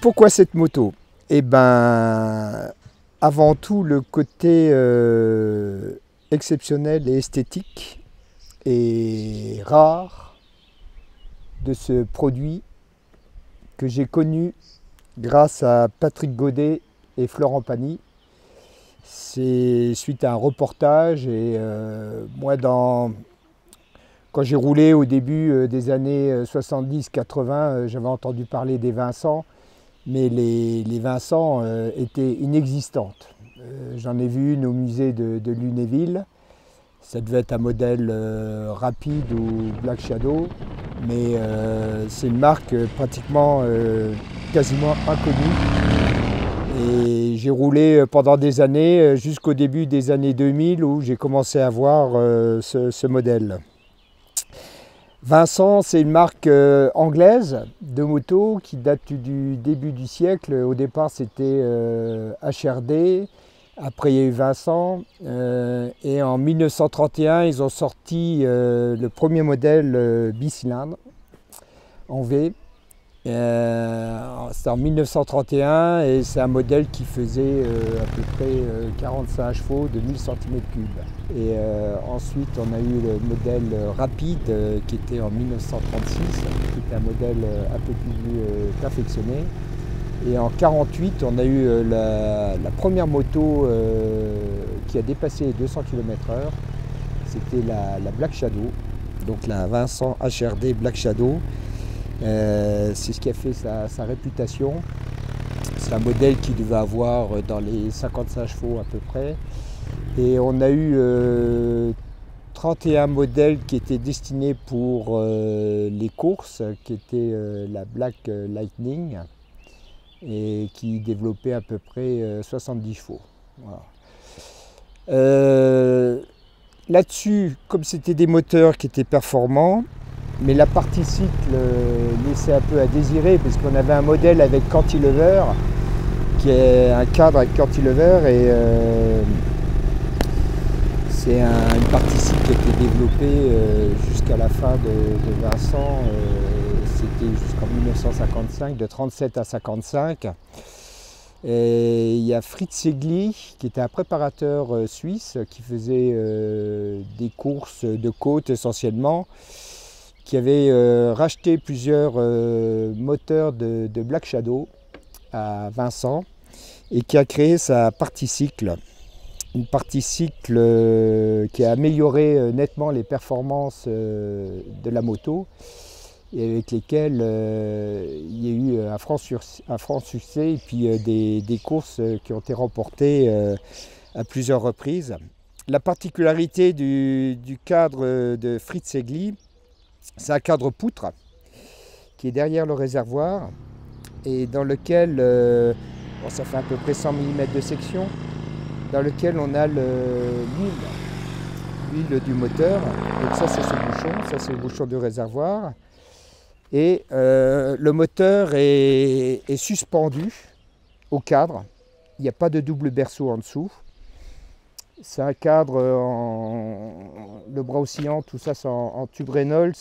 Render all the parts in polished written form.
Pourquoi cette moto? Eh ben, avant tout le côté exceptionnel et esthétique et rare de ce produit que j'ai connu grâce à Patrick Godet et Florent Pagny. C'est suite à un reportage et moi quand j'ai roulé au début des années 70-80, j'avais entendu parler des Vincent, mais les Vincent étaient inexistantes. J'en ai vu une au musée de Lunéville. Ça devait être un modèle rapide ou Black Shadow, mais c'est une marque pratiquement quasiment inconnue. Et j'ai roulé pendant des années, jusqu'au début des années 2000, où j'ai commencé à voir ce modèle. Vincent, c'est une marque anglaise de moto qui date du début du siècle. Au départ, c'était HRD. Après, il y a eu Vincent. Et en 1931, ils ont sorti le premier modèle bicylindre en V. C'était en 1931 et c'est un modèle qui faisait à peu près 45 chevaux de 1000 cm3. Et ensuite on a eu le modèle rapide qui était en 1936, qui était un modèle un peu plus perfectionné. Et en 1948 on a eu la première moto qui a dépassé les 200 km/h. C'était la Black Shadow, donc la Vincent HRD Black Shadow. C'est ce qui a fait sa réputation. C'est un modèle qui devait avoir dans les 55 chevaux à peu près. Et on a eu 31 modèles qui étaient destinés pour les courses, qui étaient la Black Lightning, et qui développait à peu près 70 chevaux. Voilà. Là-dessus, comme c'était des moteurs qui étaient performants, mais la partie cycle laissait un peu à désirer, parce qu'on avait un modèle avec cantilever, qui est un cadre avec cantilever, et c'est une partie cycle qui a été développée jusqu'à la fin de Vincent, c'était jusqu'en 1955, de 37 à 55. Et il y a Fritz Segli, qui était un préparateur suisse, qui faisait des courses de côte essentiellement, qui avait racheté plusieurs moteurs de Black Shadow à Vincent et qui a créé sa partie cycle. Une partie cycle qui a amélioré nettement les performances de la moto et avec lesquelles il y a eu un franc succès et puis des courses qui ont été remportées à plusieurs reprises. La particularité du cadre de Fritz Segli, c'est un cadre poutre qui est derrière le réservoir et dans lequel, bon, ça fait à peu près 100 mm de section, dans lequel on a l'huile du moteur. Donc ça c'est ce bouchon, ça c'est le bouchon du réservoir. Et le moteur est suspendu au cadre, il n'y a pas de double berceau en dessous. C'est un cadre le bras oscillant, tout ça c'est en tube Reynolds,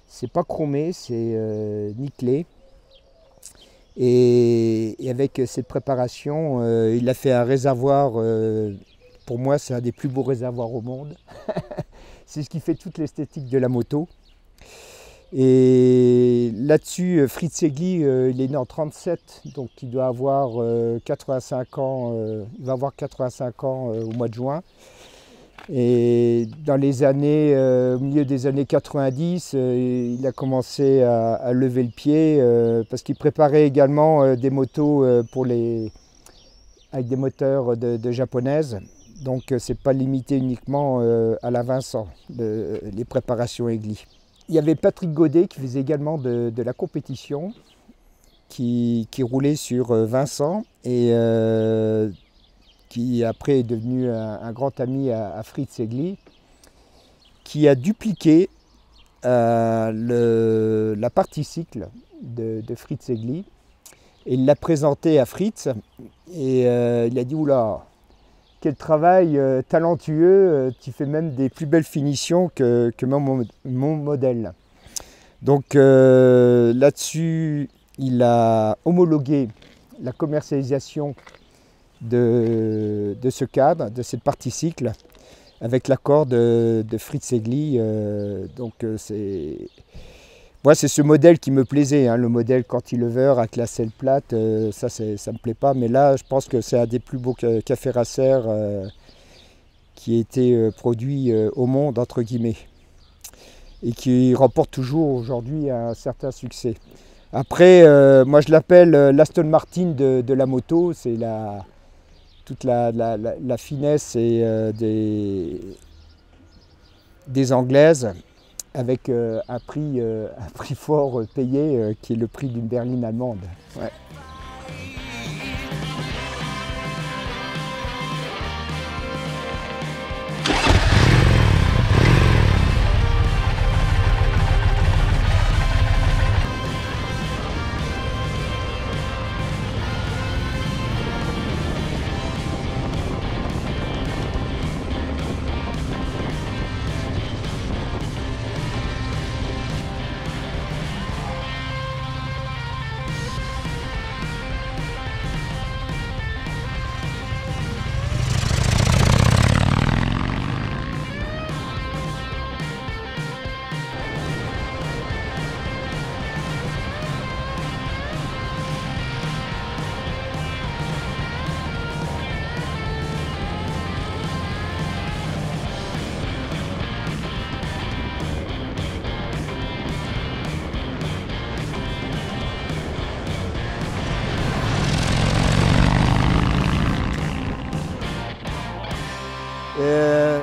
c'est pas chromé, c'est nickelé. Et avec cette préparation, il a fait un réservoir, pour moi c'est un des plus beaux réservoirs au monde. C'est ce qui fait toute l'esthétique de la moto. Et là-dessus, Fritz Segli, il est né en 1937, donc il doit avoir 85 ans, il va avoir 85 ans au mois de juin. Et dans les années, au milieu des années 90, il a commencé à lever le pied parce qu'il préparait également des motos avec des moteurs de japonaises. Donc c'est pas limité uniquement à la Vincent, les préparations Egli. Il y avait Patrick Godet qui faisait également de la compétition, qui roulait sur Vincent et qui après est devenu un grand ami à Fritz Segli, qui a dupliqué la partie cycle de Fritz Segli et il l'a présenté à Fritz et il a dit oula, quel travail talentueux, tu fais même des plus belles finitions que mon modèle. Donc là-dessus, il a homologué la commercialisation de ce cadre, de cette partie cycle, avec l'accord de Fritz Egli. Moi, c'est ce modèle qui me plaisait, hein, le modèle cantilever avec la selle plate, ça me plaît pas. Mais là, je pense que c'est un des plus beaux cafés Racer qui a été produit au monde, entre guillemets, et qui remporte toujours aujourd'hui un certain succès. Après, moi je l'appelle l'Aston Martin de la moto, c'est toute la finesse des Anglaises, avec un prix fort payé, qui est le prix d'une berline allemande. Ouais.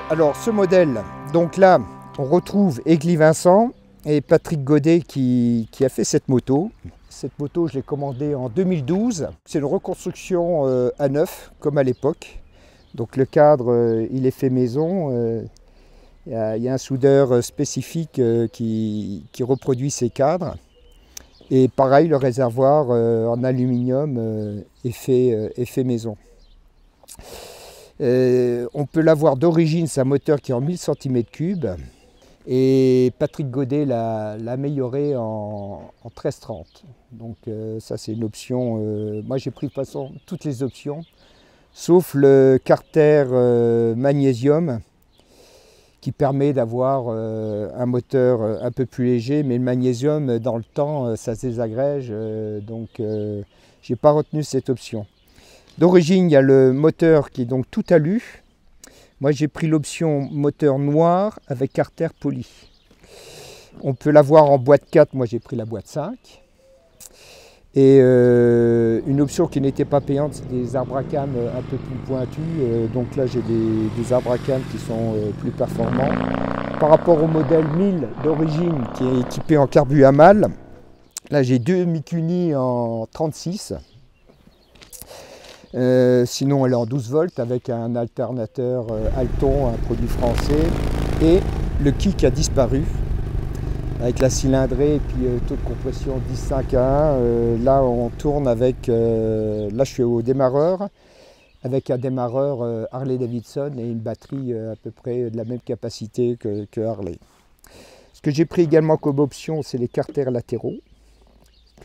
Alors ce modèle, donc là on retrouve Egli Vincent et Patrick Godet qui a fait cette moto. Cette moto je l'ai commandée en 2012. C'est une reconstruction à neuf comme à l'époque. Donc le cadre il est fait maison. Il y a un soudeur spécifique qui reproduit ces cadres. Et pareil, le réservoir en aluminium est fait maison. On peut l'avoir d'origine, c'est un moteur qui est en 1000 cm3. Et Patrick Godet l'a amélioré en 1330. Donc ça c'est une option. Moi j'ai pris de toute façon toutes les options, sauf le carter magnésium, qui permet d'avoir un moteur un peu plus léger, mais le magnésium dans le temps ça se désagrège, donc j'ai pas retenu cette option. D'origine il y a le moteur qui est donc tout alu. Moi j'ai pris l'option moteur noir avec carter poli. On peut l'avoir en boîte 4, moi j'ai pris la boîte 5. Et une option qui n'était pas payante, c'est des arbres à cam un peu plus pointus. Donc là j'ai des arbres à cam qui sont plus performants. Par rapport au modèle 1000 d'origine qui est équipé en carbu à mâle, là j'ai deux Mikuni en 36. Sinon elle est en 12 volts avec un alternateur Alton, un produit français. Et le kick a disparu, avec la cylindrée et puis taux de compression 10,5 à 1. Là on tourne avec, là je suis au démarreur, avec un démarreur Harley Davidson et une batterie à peu près de la même capacité que Harley. Ce que j'ai pris également comme option, c'est les carters latéraux.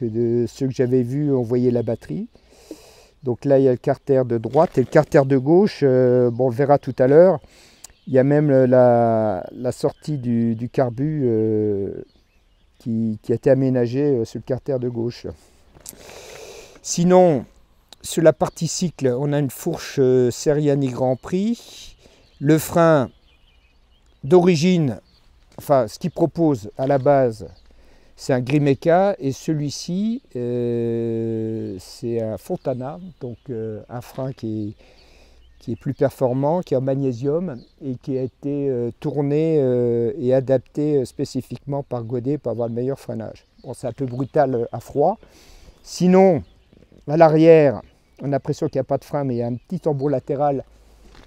De ceux que j'avais vus, on voyait la batterie. Donc là il y a le carter de droite et le carter de gauche, bon, on le verra tout à l'heure. Il y a même la sortie du carbu qui a été aménagée sur le carter de gauche. Sinon, sur la partie cycle, on a une fourche Seriani Grand Prix. Le frein d'origine, enfin ce qu'il propose à la base, c'est un Grimeca, et celui-ci c'est un Fontana, donc un frein qui est plus performant, qui est en magnésium et qui a été tourné et adapté spécifiquement par Godet pour avoir le meilleur freinage. Bon, c'est un peu brutal à froid. Sinon, à l'arrière, on a l'impression qu'il n'y a pas de frein, mais il y a un petit tambour latéral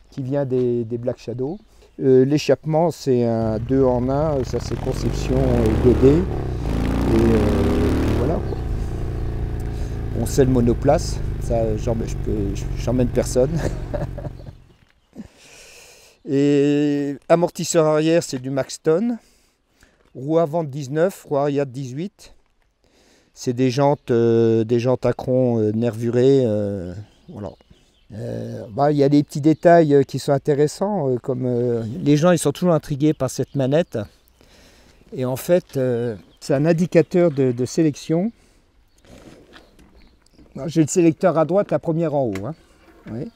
qui vient des Black Shadow. L'échappement, c'est un 2 en 1, ça c'est conception Godet. Et voilà quoi. On sait le monoplace, ça j'emmène personne. Et amortisseur arrière, c'est du Maxton. Roue avant de 19, roue arrière de 18. C'est des jantes Acron nervurées. Voilà. Il y a des petits détails qui sont intéressants, comme les gens ils sont toujours intrigués par cette manette. Et en fait, c'est un indicateur de sélection. J'ai le sélecteur à droite, la première en haut. Hein. Oui.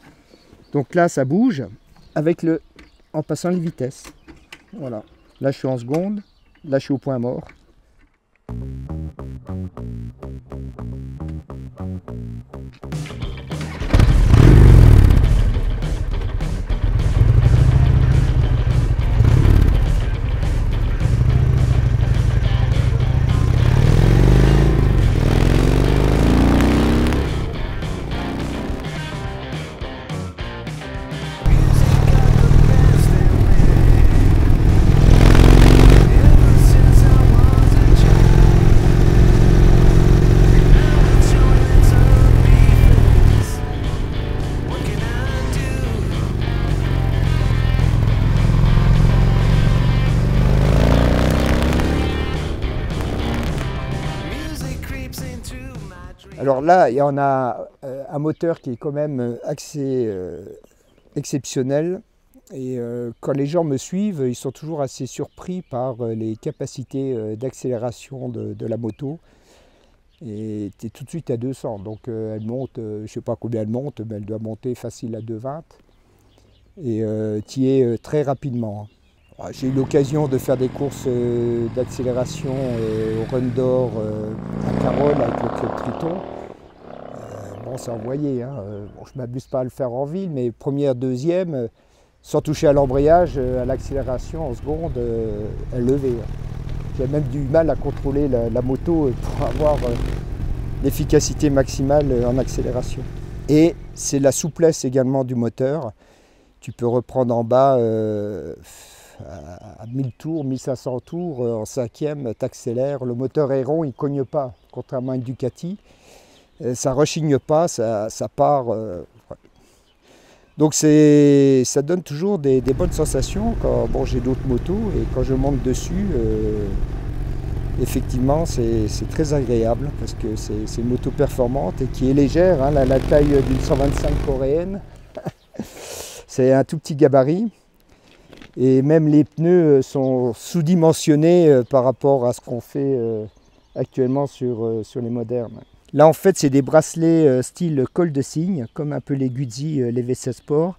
Donc là, ça bouge en passant les vitesses. Voilà. Là, je suis en seconde. Là, je suis au point mort. Alors là, il y en a un moteur qui est quand même assez exceptionnel. Et quand les gens me suivent, ils sont toujours assez surpris par les capacités d'accélération de la moto. Et tu es tout de suite à 200. Donc elle monte, je ne sais pas combien elle monte, mais elle doit monter facile à 220. Et tu y es très rapidement. J'ai eu l'occasion de faire des courses d'accélération au Run d'Or à Carole avec le Club Triton. Bon, c'est envoyé, hein. Bon, je ne m'abuse pas à le faire en ville, mais première, deuxième, sans toucher à l'embrayage, à l'accélération en seconde, elle levait. J'ai même du mal à contrôler la moto pour avoir l'efficacité maximale en accélération. Et c'est la souplesse également du moteur. Tu peux reprendre en bas à 1000 tours, 1500 tours, en cinquième, tu accélères. Le moteur est rond, il ne cogne pas, contrairement à une Ducati. Ça ne rechigne pas, ça part. Ouais. Donc ça donne toujours des bonnes sensations quand j'ai d'autres motos et quand je monte dessus, effectivement c'est très agréable parce que c'est une moto performante et qui est légère, hein, la taille d'une 125 coréenne. C'est un tout petit gabarit. Et même les pneus sont sous-dimensionnés par rapport à ce qu'on fait actuellement sur les modernes. Là en fait c'est des bracelets style col de cygne, comme un peu les Guzzi, les V16 Sport.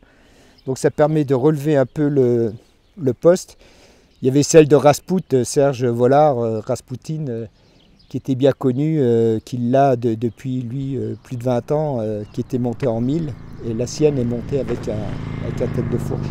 Donc ça permet de relever un peu le poste. Il y avait celle de Rasputin, Serge Vollard, Rasputin, qui était bien connu, qui l'a depuis lui plus de 20 ans, qui était montée en 1000. Et la sienne est montée avec la tête de fourche.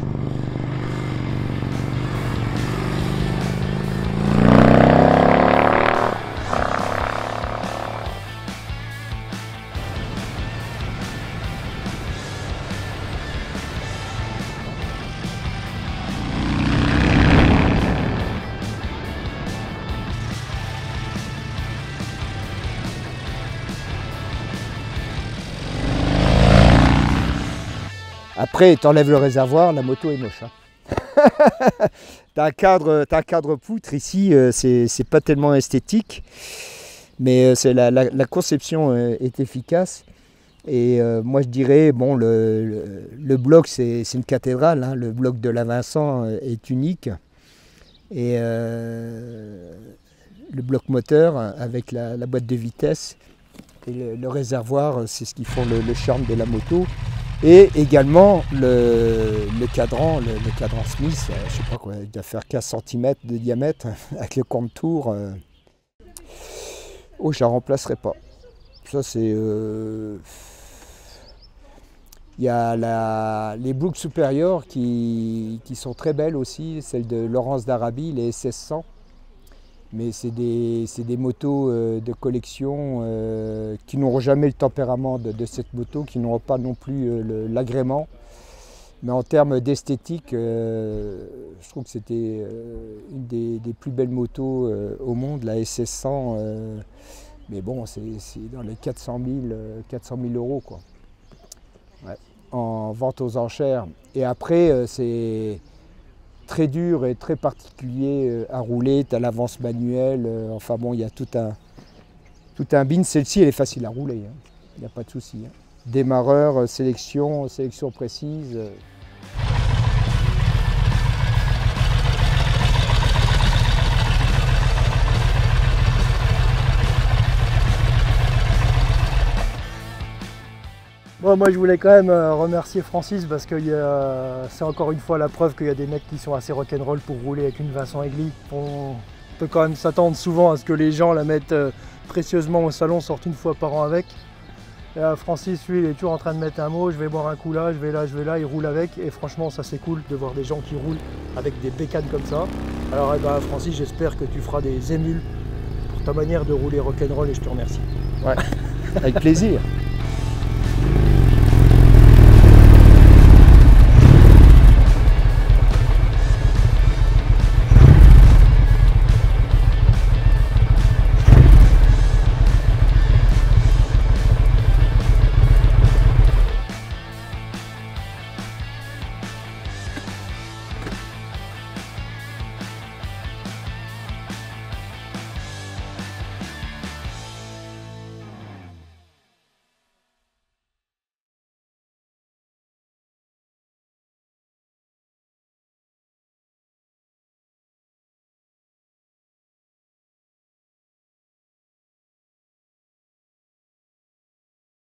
Après, tu enlèves le réservoir, la moto est moche. Hein. Tu as un cadre poutre ici, c'est pas tellement esthétique, mais la conception est efficace. Et moi je dirais, bon, le bloc c'est une cathédrale, hein. Le bloc de la Vincent est unique. Et le bloc moteur avec la boîte de vitesse et le réservoir, c'est ce qui font le charme de la moto. Et également le cadran Smith, je ne sais pas quoi, il doit faire 15 cm de diamètre avec le contour. Oh, je ne la remplacerai pas. Ça c'est... Il y a les Brooks supérieures qui sont très belles aussi, celles de Laurence d'Arabie, les SS100. Mais c'est des motos de collection qui n'auront jamais le tempérament de cette moto, qui n'auront pas non plus l'agrément. Mais en termes d'esthétique, je trouve que c'était une des plus belles motos au monde, la SS100. Mais bon, c'est dans les 400 000 euros, quoi. Ouais, en vente aux enchères. Et après, c'est très dur et très particulier à rouler, tu as l'avance manuelle, enfin bon, il y a tout Tout un bin, celle-ci elle est facile à rouler, hein. Il n'y a pas de souci. Hein. Démarreur, sélection précise. Bon, moi je voulais quand même remercier Francis parce que c'est encore une fois la preuve qu'il y a des mecs qui sont assez rock'n'roll pour rouler avec une Vincent Aigli. On peut quand même s'attendre souvent à ce que les gens la mettent précieusement au salon, sortent une fois par an avec. Et, Francis, lui, il est toujours en train de mettre un mot, je vais boire un coup là, je vais là, il roule avec. Et franchement, ça c'est cool de voir des gens qui roulent avec des bécanes comme ça. Alors Francis, j'espère que tu feras des émules pour ta manière de rouler rock'n'roll et je te remercie. Ouais, avec plaisir.